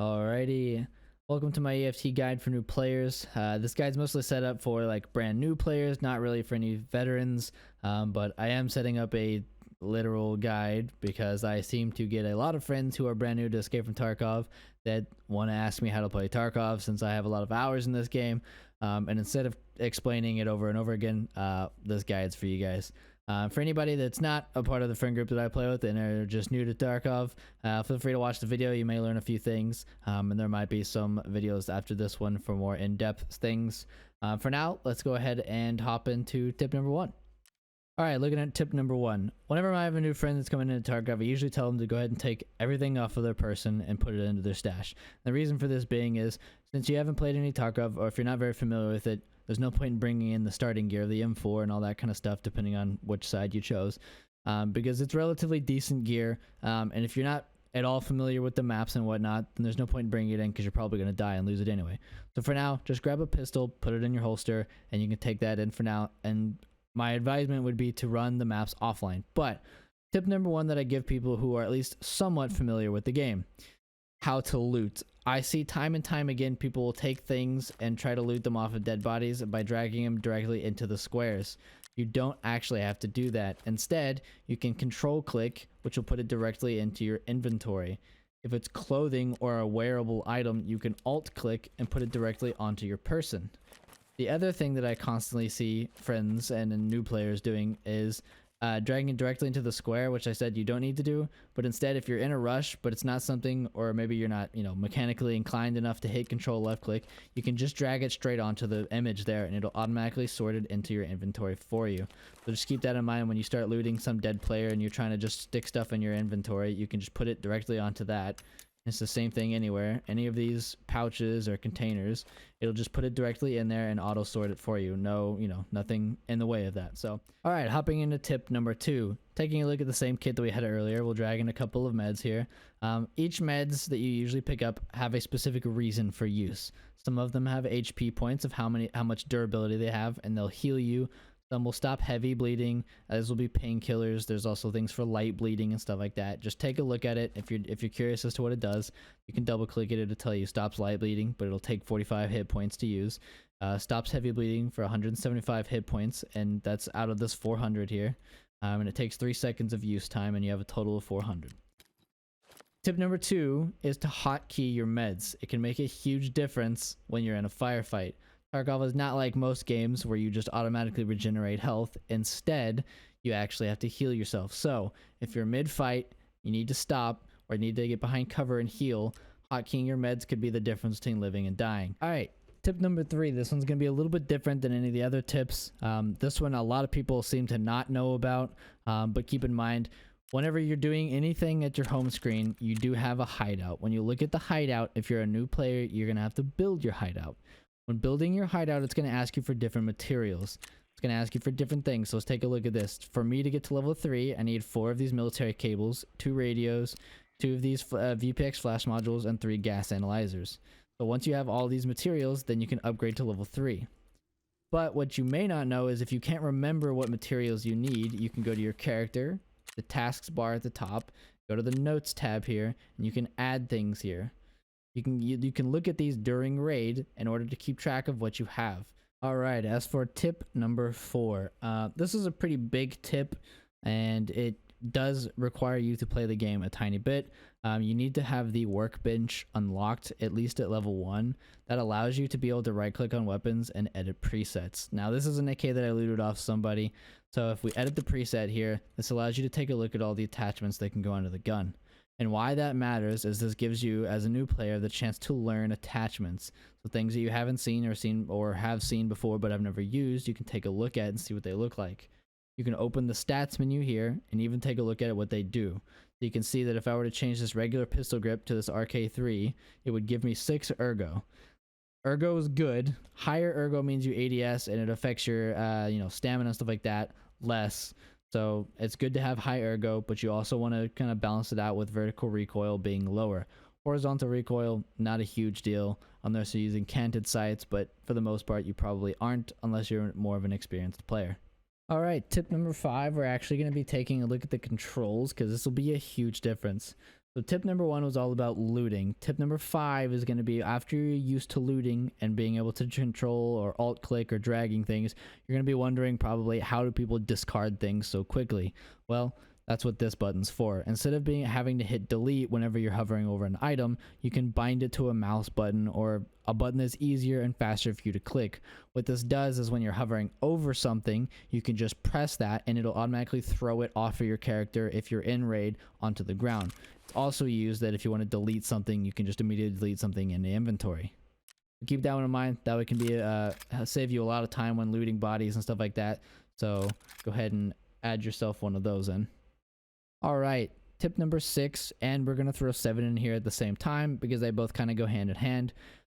Alrighty, welcome to my EFT guide for new players. This guide's mostly set up for like brand new players, not really for any veterans, but I am setting up a literal guide because I seem to get a lot of friends who are brand new to Escape from Tarkov that want to ask me how to play Tarkov since I have a lot of hours in this game, and instead of explaining it over and over again, this guide's for you guys. For anybody that's not a part of the friend group that I play with and are just new to Tarkov, feel free to watch the video. You may learn a few things, and there might be some videos after this one for more in-depth things. For now, let's go ahead and hop into tip number one. Alright, looking at tip number one. Whenever I have a new friend that's coming into Tarkov, I usually tell them to go ahead and take everything off of their person and put it into their stash. The reason for this being is, since you haven't played any Tarkov, or if you're not very familiar with it, there's no point in bringing in the starting gear, the M4 and all that kind of stuff, depending on which side you chose, because it's relatively decent gear, and if you're not at all familiar with the maps and whatnot, then there's no point in bringing it in because you're probably going to die and lose it anyway. So for now, just grab a pistol, put it in your holster, and you can take that in for now. And my advisement would be to run the maps offline. But tip number one that I give people who are at least somewhat familiar with the game: how to loot. I see time and time again people will take things and try to loot them off of dead bodies by dragging them directly into the squares. You don't actually have to do that. Instead, you can control click, which will put it directly into your inventory. If it's clothing or a wearable item, you can alt click and put it directly onto your person. The other thing that I constantly see friends and new players doing is dragging it directly into the square, which I said you don't need to do. But instead, if you're in a rush, but it's not something, or maybe you're not, mechanically inclined enough to hit control left click, you can just drag it straight onto the image there and it'll automatically sort it into your inventory for you. So just keep that in mind when you start looting some dead player and you're trying to just stick stuff in your inventory. You can just put it directly onto that. It's the same thing anywhere. Any of these pouches or containers, it'll just put it directly in there and auto sort it for you. No, nothing in the way of that. So, all right, hopping into tip number two. Taking a look at the same kit that we had earlier, we'll drag in a couple of meds here. Each meds that you usually pick up have a specific reason for use. Some of them have HP points of how much durability they have, and they'll heal you. Some will stop heavy bleeding, as will be painkillers. There's also things for light bleeding and stuff like that. Just take a look at it. If you're curious as to what it does, you can double click it. It'll tell you stops light bleeding, but it'll take 45 hit points to use. Stops heavy bleeding for 175 hit points, and that's out of this 400 here. And it takes 3 seconds of use time, and you have a total of 400. Tip number two is to hotkey your meds. It can make a huge difference when you're in a firefight. Tarkov is not like most games where you just automatically regenerate health. Instead, you actually have to heal yourself. So, if you're mid-fight, you need to stop, or need to get behind cover and heal, hotkeying your meds could be the difference between living and dying. Alright, tip number three. This one's going to be a little bit different than any of the other tips. This one a lot of people seem to not know about, but keep in mind, whenever you're doing anything at your home screen, you do have a hideout. When you look at the hideout, if you're a new player, you're going to have to build your hideout. When building your hideout, it's going to ask you for different materials. It's going to ask you for different things. So let's take a look at this. For me to get to level 3, I need 4 of these military cables, 2 radios, 2 of these VPX flash modules, and 3 gas analyzers. So once you have all these materials, then you can upgrade to level 3. But what you may not know is if you can't remember what materials you need, you can go to your character, the tasks bar at the top, go to the notes tab here, and you can add things here. You can look at these during raid in order to keep track of what you have. Alright, as for tip number 4, this is a pretty big tip, and it does require you to play the game a tiny bit. You need to have the workbench unlocked, at least at level 1. That allows you to be able to right click on weapons and edit presets. Now this is an AK that I looted off somebody, so if we edit the preset here, this allows you to take a look at all the attachments that can go onto the gun. And why that matters is this gives you, as a new player, the chance to learn attachments. So things that you haven't seen or have seen before but have never used, you can take a look at and see what they look like. You can open the stats menu here and even take a look at what they do. So you can see that if I were to change this regular pistol grip to this RK3, it would give me 6 ergo. Ergo is good. Higher ergo means you ADS and it affects your stamina and stuff like that less. So it's good to have high ergo, but you also want to kind of balance it out with vertical recoil being lower. Horizontal recoil, not a huge deal unless you're using canted sights, but for the most part you probably aren't unless you're more of an experienced player. Alright, tip number 5, we're actually going to be taking a look at the controls because this will be a huge difference. So tip number 1 was all about looting. Tip number 5 is going to be after you're used to looting and being able to control or alt click or dragging things, you're going to be wondering probably how do people discard things so quickly? Well, that's what this button's for. Instead of having to hit delete whenever you're hovering over an item, you can bind it to a mouse button or a button that's easier and faster for you to click. What this does is when you're hovering over something, you can just press that and it'll automatically throw it off of your character if you're in raid onto the ground. It's also used that if you want to delete something, you can just immediately delete something in the inventory. Keep that one in mind. That way can be save you a lot of time when looting bodies and stuff like that. So go ahead and add yourself one of those in. All right, tip number 6, and we're going to throw 7 in here at the same time because they both kind of go hand in hand.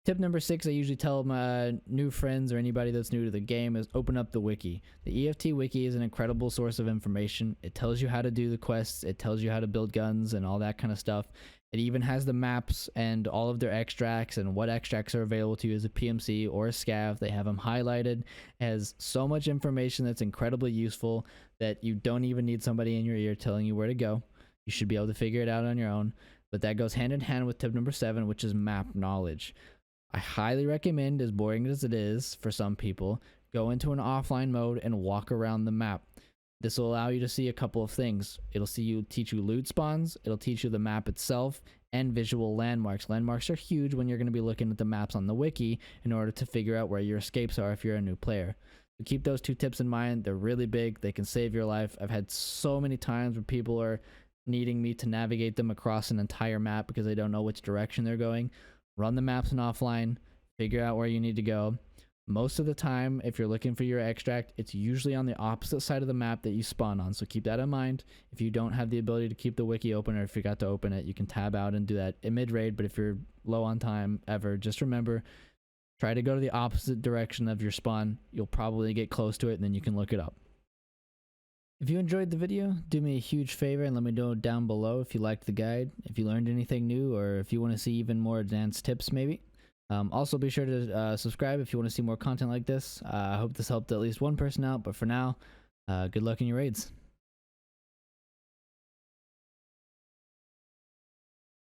Tip number 6, I usually tell my new friends or anybody that's new to the game is open up the wiki. The EFT wiki is an incredible source of information. It tells you how to do the quests, it tells you how to build guns and all that kind of stuff. It even has the maps and all of their extracts and what extracts are available to you as a PMC or a scav. They have them highlighted. It has so much information that's incredibly useful that you don't even need somebody in your ear telling you where to go. You should be able to figure it out on your own. But that goes hand in hand with tip number 7, which is map knowledge. I highly recommend, as boring as it is for some people, go into an offline mode and walk around the map. This will allow you to see a couple of things. It'll teach you loot spawns, it'll teach you the map itself, and visual landmarks. Landmarks are huge when you're going to be looking at the maps on the wiki in order to figure out where your escapes are if you're a new player. So keep those 2 tips in mind. They're really big. They can save your life. I've had so many times where people are needing me to navigate them across an entire map because they don't know which direction they're going. Run the maps in offline, figure out where you need to go. Most of the time, if you're looking for your extract, it's usually on the opposite side of the map that you spawn on, so keep that in mind. If you don't have the ability to keep the wiki open, or if you forgot to open it, you can tab out and do that in mid-raid, but if you're low on time ever, just remember, try to go to the opposite direction of your spawn. You'll probably get close to it, and then you can look it up. If you enjoyed the video, do me a huge favor and let me know down below if you liked the guide, if you learned anything new, or if you want to see even more advanced tips maybe. Also be sure to subscribe if you want to see more content like this. I hope this helped at least one person out, but for now, good luck in your raids.